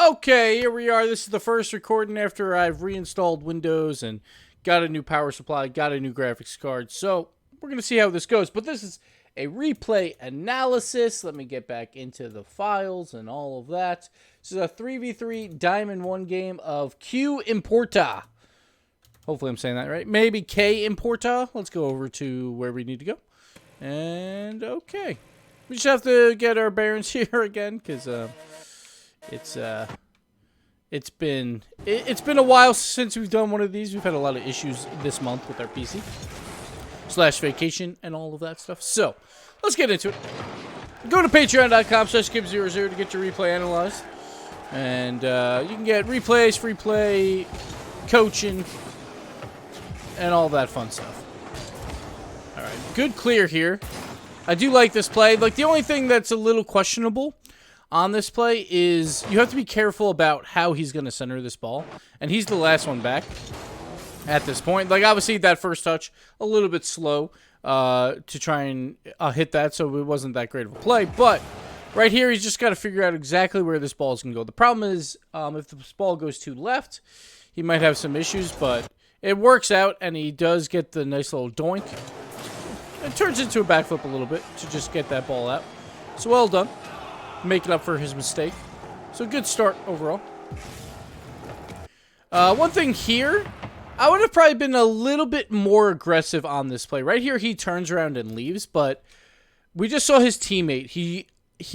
Okay, here we are. This is the first recording after I've reinstalled Windows and got a new power supply, got a new graphics card. So we're going to see how this goes. But this is a replay analysis. Let me get back into the files and all of that. This is a 3v3 Diamond 1 game of Q Importa. Hopefully I'm saying that right. Maybe K Importa. Let's go over to where we need to go. And okay. We just have to get our bearings here again because it's been a while since we've done one of these. We've had a lot of issues this month with our PC / vacation and all of that stuff. So let's get into it. Go to patreon.com/Gibbs00 to get your replay analyzed, and you can get replays, free play, coaching, and all that fun stuff. All right, good clear here. I do like this play. Like, the only thing that's a little questionable on this play is you have to be careful about how he's going to center this ball. And he's the last one back at this point. Like, obviously, that first touch, a little bit slow to try and hit that, so it wasn't that great of a play. But right here, he's just got to figure out exactly where this ball is going to go. The problem is, if this ball goes to left, he might have some issues, but it works out, and he does get the nice little doink. It turns into a backflip a little bit to just get that ball out. So well done. Making up for his mistake. So good start overall. One thing here, I would have probably been a little bit more aggressive on this play. Right here, he turns around and leaves, but we just saw his teammate. He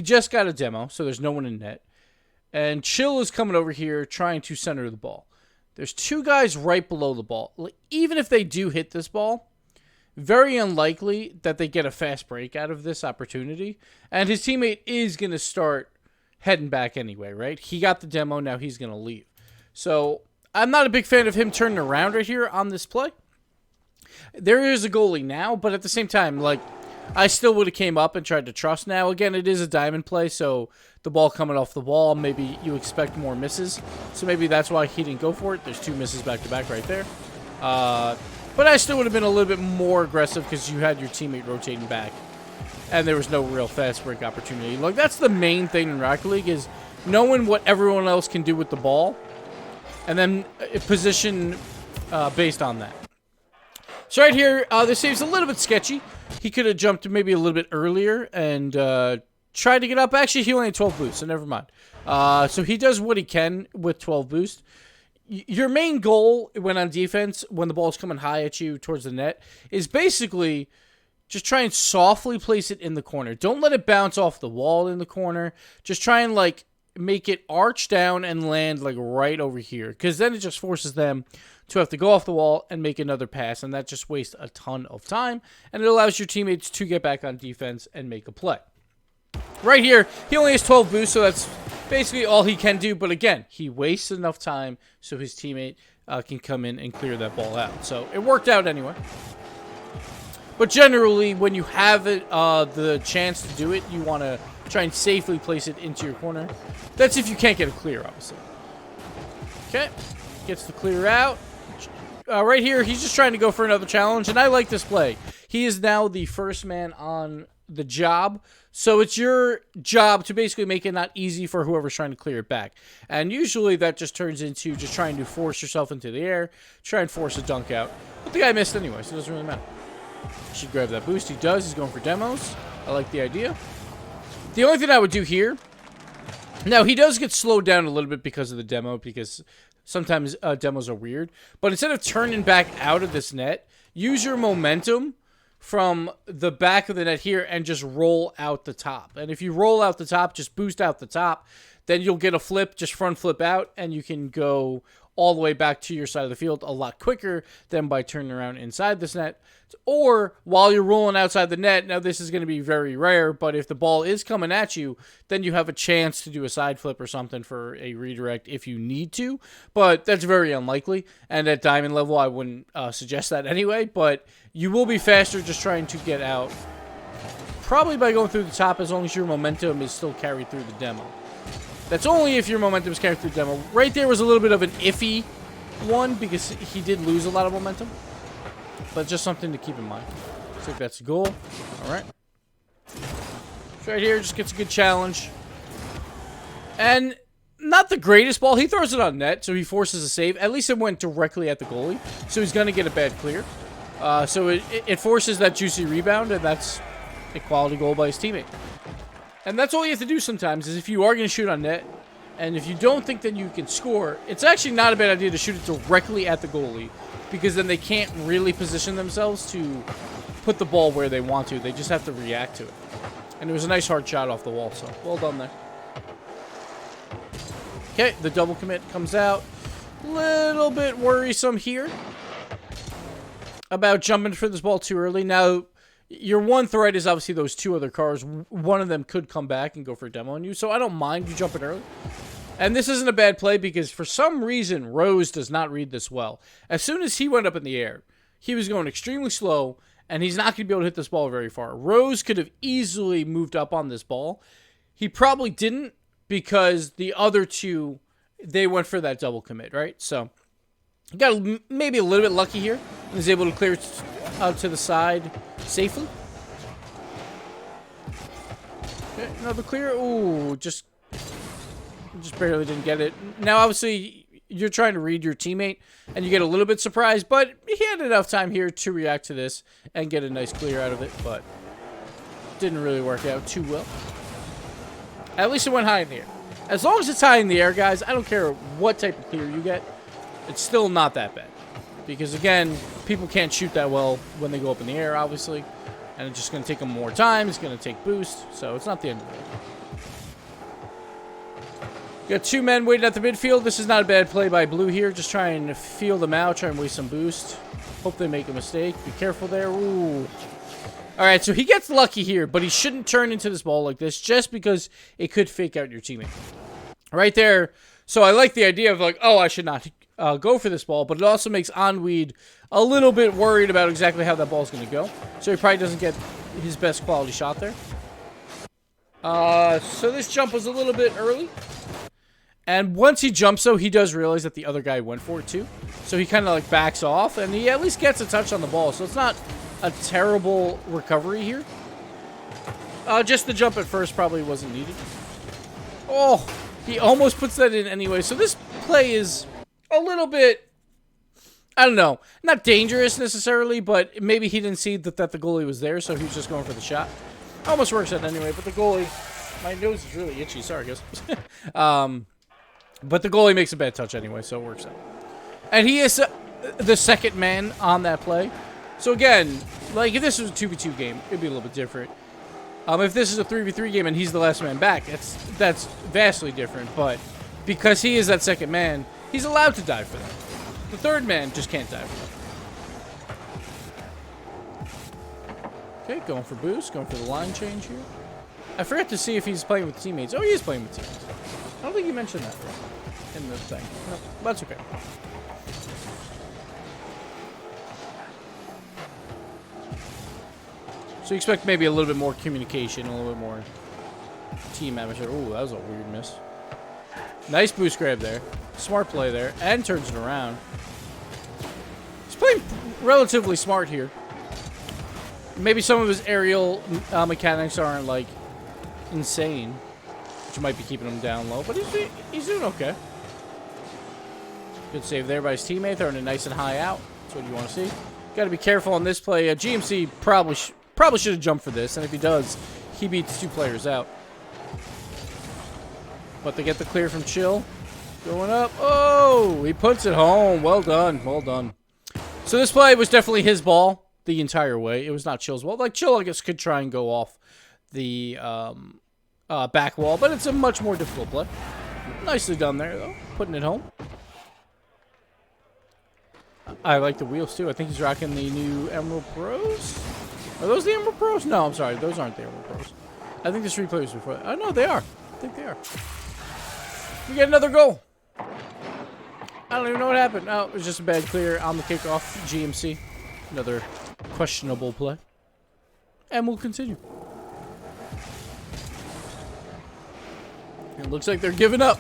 just got a demo, so there's no one in net. And Chill is coming over here trying to center the ball. There's two guys right below the ball. Even if they do hit this ball, very unlikely that they get a fast break out of this opportunity. And his teammate is going to start heading back anyway, right? He got the demo, now he's going to leave. So I'm not a big fan of him turning around right here on this play. There is a goalie now, but at the same time, like, I still would have came up and tried to trust. Now, again, it is a diamond play, so the ball coming off the wall, maybe you expect more misses. So maybe that's why he didn't go for it. There's two misses back-to-back right there. But I still would have been a little bit more aggressive because you had your teammate rotating back. And there was no real fast break opportunity. Like, that's the main thing in Rocket League is knowing what everyone else can do with the ball. And then position based on that. So right here, this save's a little bit sketchy. He could have jumped maybe a little bit earlier and tried to get up. Actually, he only had 12 boosts, so never mind. So he does what he can with 12 boost. Your main goal when on defense, when the ball's coming high at you towards the net, is basically just try and softly place it in the corner. Don't let it bounce off the wall in the corner. Just try and, like, make it arch down and land, like, right over here. Because then it just forces them to have to go off the wall and make another pass. And that just wastes a ton of time. And it allows your teammates to get back on defense and make a play. Right here, he only has 12 boosts, so that's basically all he can do. But again, he wastes enough time so his teammate can come in and clear that ball out. So it worked out anyway. But generally, when you have it, the chance to do it, you want to try and safely place it into your corner. That's if you can't get a clear, obviously. Okay, gets the clear out. Right here, he's just trying to go for another challenge, and I like this play. He is now the first man on the job, so it's your job to basically make it not easy for whoever's trying to clear it back. And usually that just turns into just trying to force yourself into the air, try and force a dunk out. But the guy missed anyway, so it doesn't really matter. Should grab that boost. He does. He's going for demos. I like the idea. The only thing I would do here, now he does get slowed down a little bit because of the demo, because sometimes demos are weird. But instead of turning back out of this net, use your momentum from the back of the net here and just roll out the top. And if you roll out the top, just boost out the top, then you'll get a flip, just front flip out, and you can go all the way back to your side of the field a lot quicker than by turning around inside this net. Or while you're rolling outside the net, now this is going to be very rare, but if the ball is coming at you, then you have a chance to do a side flip or something for a redirect if you need to. But that's very unlikely, and at diamond level, I wouldn't suggest that anyway, but you will be faster just trying to get out, probably by going through the top, as long as your momentum is still carried through the demo. That's only if your momentum is carried through the demo. Right there was a little bit of an iffy one because he did lose a lot of momentum. But just something to keep in mind. Looks like that's a goal. All right. So right here, just gets a good challenge. And not the greatest ball. He throws it on net, so he forces a save. At least it went directly at the goalie, so he's going to get a bad clear. So it forces that juicy rebound, and that's a quality goal by his teammate. And that's all you have to do sometimes, is if you are going to shoot on net, and if you don't think that you can score, it's actually not a bad idea to shoot it directly at the goalie, because then they can't really position themselves to put the ball where they want to. They just have to react to it. And it was a nice hard shot off the wall, so well done there. Okay, the double commit comes out. Little bit worrisome here about jumping for this ball too early. Now, your one threat is obviously those two other cars. One of them could come back and go for a demo on you, so I don't mind you jumping early. And this isn't a bad play because for some reason, Rose does not read this well. As soon as he went up in the air, he was going extremely slow, and he's not going to be able to hit this ball very far. Rose could have easily moved up on this ball. He probably didn't because the other two, they went for that double commit, right? So he got maybe a little bit lucky here and was able to clear out to the side safely. Okay, another clear. Ooh, just barely didn't get it. Now, obviously, you're trying to read your teammate, and you get a little bit surprised, but he had enough time here to react to this and get a nice clear out of it, but didn't really work out too well. At least it went high in the air. As long as it's high in the air, guys, I don't care what type of clear you get, it's still not that bad. Because, again, people can't shoot that well when they go up in the air, obviously, and it's just going to take them more time. It's going to take boost, so it's not the end of the world. Got two men waiting at the midfield. This is not a bad play by Blue here. Just trying to feel them out, try and waste some boost. Hope they make a mistake. Be careful there. Ooh. All right, so he gets lucky here, but he shouldn't turn into this ball like this just because it could fake out your teammate. Right there. So I like the idea of like, oh, I should not go for this ball, but it also makes Onweed a little bit worried about exactly how that ball is going to go. So he probably doesn't get his best quality shot there. So this jump was a little bit early. And once he jumps, though, he does realize that the other guy went for it, too. So he kind of, like, backs off, and he at least gets a touch on the ball. So it's not a terrible recovery here. Just the jump at first probably wasn't needed. Oh, he almost puts that in anyway. So this play is a little bit, I don't know, not dangerous necessarily, but maybe he didn't see that the goalie was there, so he was just going for the shot. Almost works out anyway, but the goalie, my nose is really itchy. Sorry, guys. But the goalie makes a bad touch anyway, so it works out. And he is the second man on that play. So again, like if this was a 2v2 game, it'd be a little bit different. If this is a 3v3 game and he's the last man back, that's vastly different. But because he is that second man, he's allowed to dive for that. The third man just can't dive for that. Okay, going for boost, going for the line change here. I forgot to see if he's playing with teammates. Oh, he is playing with teammates. I don't think you mentioned that in the thing. No, that's okay. So you expect maybe a little bit more communication, a little bit more team atmosphere. Ooh, that was a weird miss. Nice boost grab there. Smart play there. And turns it around. He's playing relatively smart here. Maybe some of his aerial mechanics aren't, like, insane. Which might be keeping him down low, but he's doing okay. Good save there by his teammate, throwing it nice and high out. That's what you want to see. Got to be careful on this play. GMC probably should have jumped for this, and if he does, he beats two players out. But they get the clear from Chill. Going up. Oh, he puts it home. Well done. Well done. So this play was definitely his ball the entire way. It was not Chill's ball. Like, Chill, I guess, could try and go off the back wall, but it's a much more difficult play. Nicely done there, though. Putting it home. I like the wheels, too. I think he's rocking the new Emerald Pros. Are those the Emerald Pros? No, I'm sorry. Those aren't the Emerald Pros. I think there's 3 players before. Oh, no, they are. I think they are. We get another goal. I don't even know what happened. Oh, it was just a bad clear on the kickoff. GMC. Another questionable play. And we'll continue. It looks like they're giving up.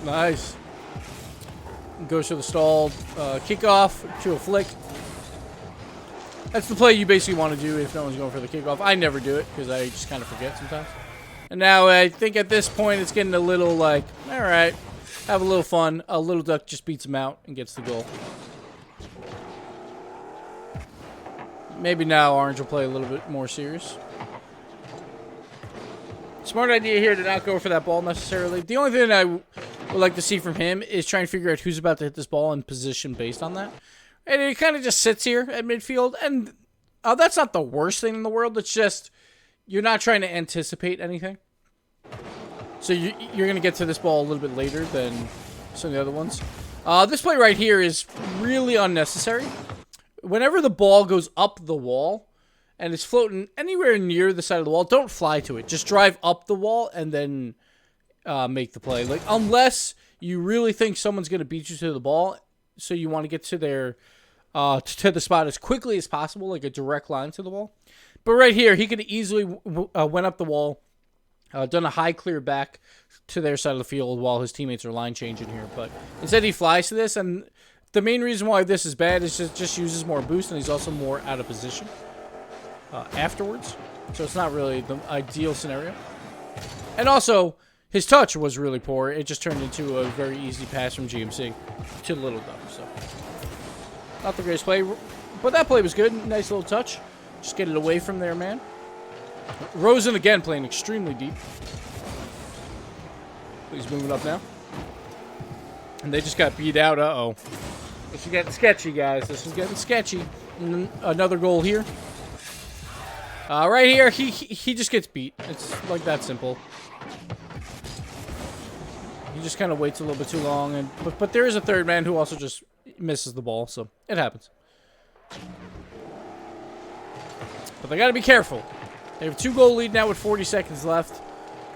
Nice. Goes to the stalled kickoff to a flick. That's the play you basically want to do if no one's going for the kickoff. I never do it because I just kind of forget sometimes. And now I think at this point it's getting a little like, all right, have a little fun. A Little Duck just beats him out and gets the goal. Maybe now Orange will play a little bit more serious. Smart idea here to not go for that ball necessarily. The only thing I would like to see from him is trying to figure out who's about to hit this ball and position based on that. And he kind of just sits here at midfield. And that's not the worst thing in the world. It's just you're not trying to anticipate anything. So you're going to get to this ball a little bit later than some of the other ones. This play right here is really unnecessary. Whenever the ball goes up the wall and it's floating anywhere near the side of the wall, don't fly to it. Just drive up the wall and then make the play. Like, unless you really think someone's going to beat you to the ball, so you want to get to their to the spot as quickly as possible, like a direct line to the ball. But right here, he could easily went up the wall, done a high clear back to their side of the field while his teammates are line changing here. But instead, he flies to this, and the main reason why this is bad is just uses more boost, and he's also more out of position afterwards. So it's not really the ideal scenario. And also, his touch was really poor. It just turned into a very easy pass from GMC to Little Duck. So not the greatest play, but that play was good. Nice little touch. Just get it away from their man. Rosen again playing extremely deep. He's moving up now. And they just got beat out. Uh-oh. This is getting sketchy, guys. This is getting sketchy. Another goal here. Right here, he just gets beat. It's like that simple. He just kind of waits a little bit too long. But there is a third man who also just misses the ball, so it happens. But they got to be careful. They have a 2-goal lead now with 40 seconds left.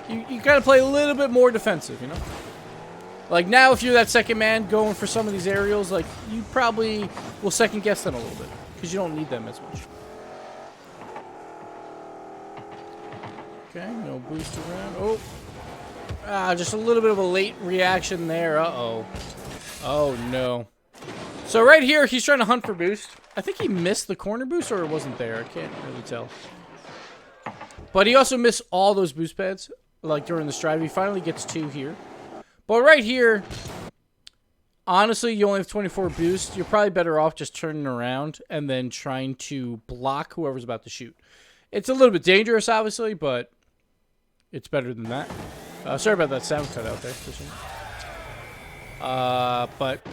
You got to play a little bit more defensive, you know? Like, now, if you're that second man going for some of these aerials, like, you probably will second-guess them a little bit. Because you don't need them as much. Okay, no boost around. Oh. Just a little bit of a late reaction there. Uh-oh. Oh, no. So, right here, he's trying to hunt for boost. I think he missed the corner boost, or it wasn't there. I can't really tell. But he also missed all those boost pads, like, during the strive. He finally gets 2 here. But right here, honestly, you only have 24 boost. You're probably better off just turning around and then trying to block whoever's about to shoot. It's a little bit dangerous, obviously, but it's better than that. Sorry about that sound cut out there. But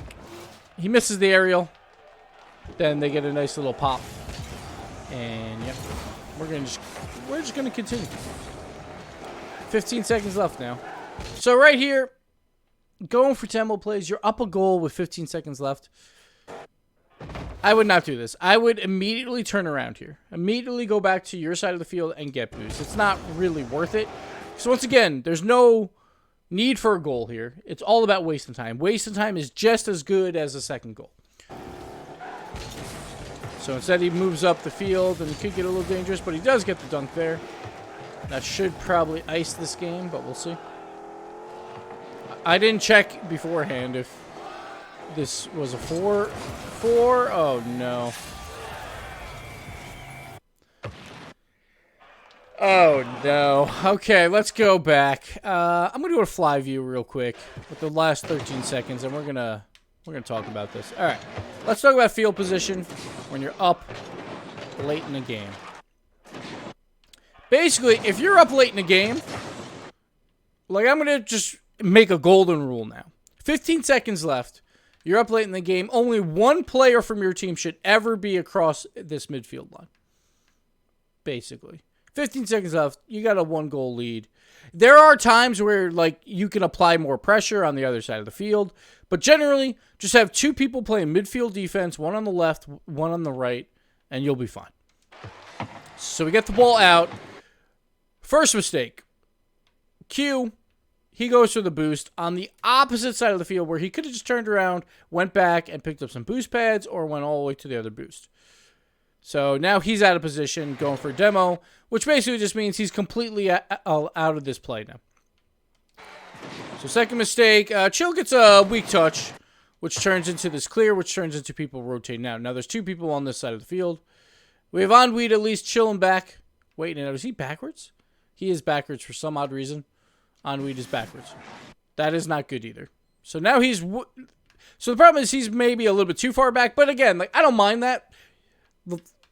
he misses the aerial. Then they get a nice little pop. And, yeah, we're just gonna continue. 15 seconds left now. So right here, going for tempo plays, you're up a goal with 15 seconds left. I would not do this. I would immediately turn around here. Immediately go back to your side of the field and get boost. It's not really worth it. So once again, there's no need for a goal here. It's all about wasting time. Wasting time is just as good as a second goal. So instead he moves up the field and it could get a little dangerous, but he does get the dunk there. That should probably ice this game, but we'll see. I didn't check beforehand if this was a 4. Oh, no. Oh, no. Okay, let's go back. I'm going to do a fly view real quick with the last 13 seconds, and we're gonna talk about this. All right, let's talk about field position when you're up late in the game. Basically, if you're up late in the game, like, I'm going to just make a golden rule now. 15 seconds left. You're up late in the game. Only one player from your team should ever be across this midfield line. Basically. 15 seconds left. You got a 1-goal lead. There are times where, like, you can apply more pressure on the other side of the field. But generally, just have 2 people playing midfield defense, 1 on the left, 1 on the right, and you'll be fine. So we get the ball out. First mistake. Q, he goes for the boost on the opposite side of the field where he could have just turned around, went back, and picked up some boost pads, or went all the way to the other boost. So now he's out of position, going for a demo, which basically just means he's completely out of this play now. So second mistake, Chill gets a weak touch, which turns into this clear, which turns into people rotating out. Now there's 2 people on this side of the field. We have Enweed at least chilling back. Wait, now is he backwards? He is backwards for some odd reason. Enweed is backwards. That is not good either. So now he's... So the problem is he's maybe a little bit too far back. But again, like I don't mind that.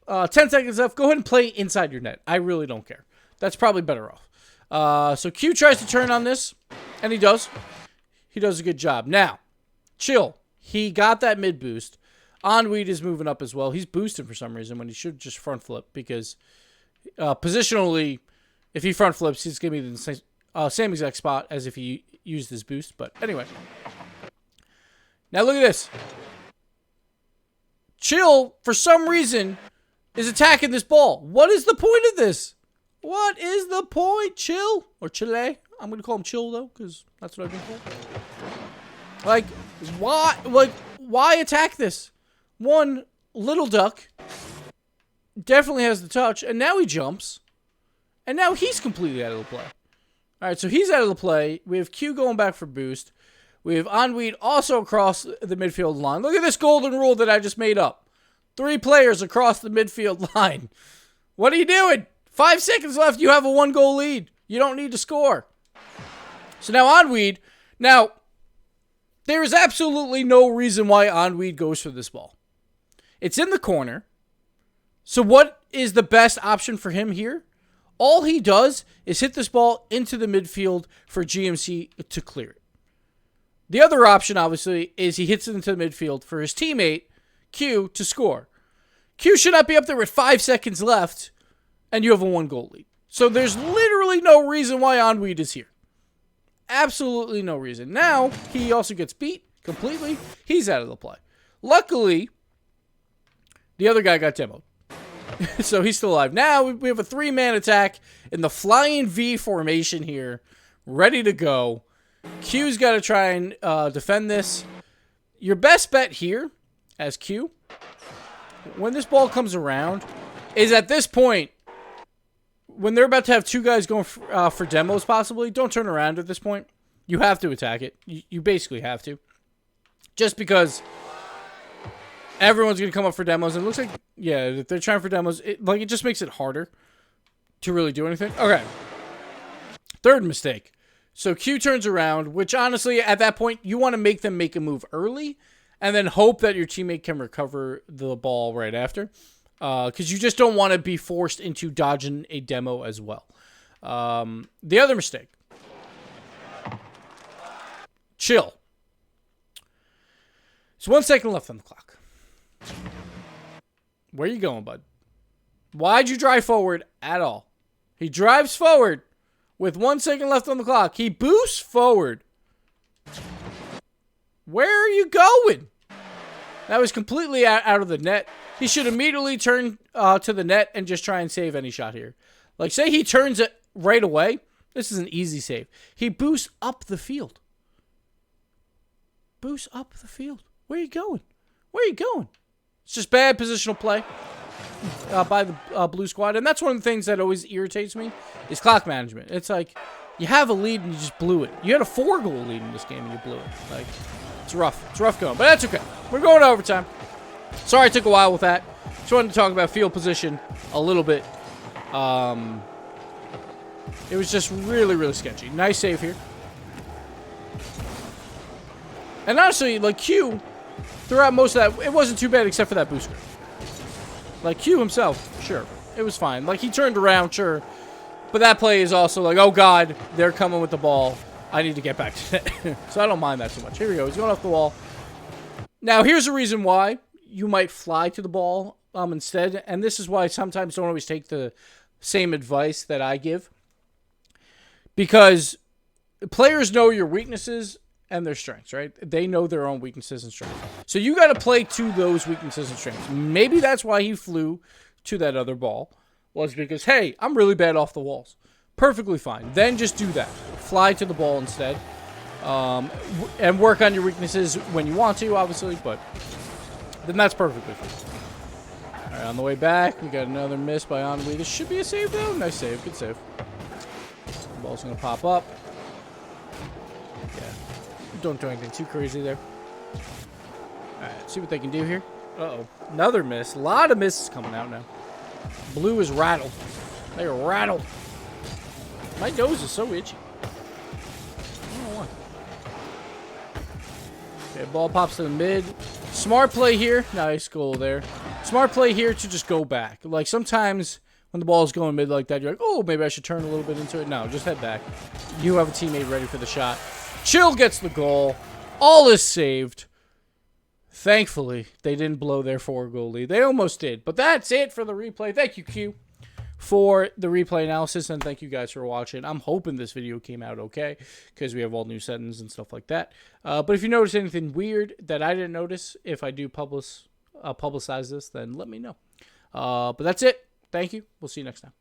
10 seconds left. Go ahead and play inside your net. I really don't care. That's probably better off. So Q tries to turn on this. And he does. He does a good job. Now, chill. He got that mid boost. Onweed is moving up as well. He's boosting for some reason when he should just front flip. Because positionally, if he front flips, he's going to be in the same exact spot as if he used his boost. But anyway. Now look at this. Chill, for some reason, is attacking this ball. What is the point of this? What is the point? Chill? Or Chile? I'm going to call him Chill, though, because that's what I've been called. Like, why? Like, why attack this? One, Little Duck definitely has the touch, and now he jumps. And now he's completely out of the play. All right, so he's out of the play. We have Q going back for boost. We have Onweed also across the midfield line. Look at this golden rule that I just made up. 3 players across the midfield line. What are you doing? 5 seconds left. You have a 1-goal lead. You don't need to score. So now Onweed. Now, there is absolutely no reason why Onweed goes for this ball. It's in the corner. So what is the best option for him here? All he does is hit this ball into the midfield for GMC to clear it. The other option, obviously, is he hits it into the midfield for his teammate, Q, to score. Q should not be up there with 5 seconds left, and you have a 1-goal lead. So there's literally no reason why Onweed is here. Absolutely no reason. Now, he also gets beat completely. He's out of the play. Luckily, the other guy got demoed. So he's still alive. Now, we have a 3-man attack in the flying V formation here, ready to go. Q's got to try and defend this. Your best bet here, as Q, when this ball comes around, is at this point, when they're about to have 2 guys going for demos possibly, don't turn around at this point. You have to attack it. You basically have to. Just because everyone's going to come up for demos. And it looks like, yeah, if they're trying for demos, it just makes it harder to really do anything. Okay. Third mistake. So Q turns around, which honestly, at that point, you want to make them make a move early and then hope that your teammate can recover the ball right after. Because you just don't want to be forced into dodging a demo as well. The other mistake. Chill. It's 1 second left on the clock. Where are you going, bud? Why'd you drive forward at all? He drives forward. With 1 second left on the clock, he boosts forward. Where are you going? That was completely out of the net. He should immediately turn to the net and just try and save any shot here. Like, say he turns it right away. This is an easy save. He boosts up the field. Boosts up the field. Where are you going? Where are you going? It's just bad positional play by the blue squad. And that's one of the things that always irritates me is clock management. It's like, you have a lead and you just blew it. You had a 4-goal lead in this game and you blew it. Like, it's rough. It's rough going. But that's okay. We're going to overtime. Sorry it took a while with that. Just wanted to talk about field position a little bit. It was just really, really sketchy. Nice save here. And honestly, like Q, throughout most of that, it wasn't too bad except for that booster. Like Q himself, sure, it was fine. Like he turned around, sure. But that play is also like, oh God, they're coming with the ball. I need to get back to it. So I don't mind that so much. Here we go. He's going off the wall. Now, here's a reason why you might fly to the ball instead. And this is why I sometimes don't always take the same advice that I give. Because players know your weaknesses and their strengths, right? They know their own weaknesses and strengths. So you got to play to those weaknesses and strengths. Maybe that's why he flew to that other ball. Was because, hey, I'm really bad off the walls. Perfectly fine. Then just do that. Fly to the ball instead. And work on your weaknesses when you want to, obviously, but then that's perfectly fine. All right, on the way back, we got another miss by Onweed. This should be a save, though. Nice save. Good save. The ball's going to pop up. Yeah. Don't do anything too crazy there. All right, see what they can do here. Uh-oh. Another miss. A lot of misses coming out now. Blue is rattled. They are rattled. My nose is so itchy. I don't know why. Okay, ball pops to the mid. Smart play here. Nice goal there. Smart play here to just go back. Like, sometimes when the ball is going mid like that, you're like, oh, maybe I should turn a little bit into it. No, just head back. You have a teammate ready for the shot. Chill gets the goal. All is saved. Thankfully, they didn't blow their 4-goal lead. They almost did. But that's it for the replay. Thank you, Q, for the replay analysis, and thank you guys for watching. I'm hoping this video came out okay because we have all new settings and stuff like that. But if you notice anything weird that I didn't notice, if I do publicize this, then let me know. But that's it. Thank you. We'll see you next time.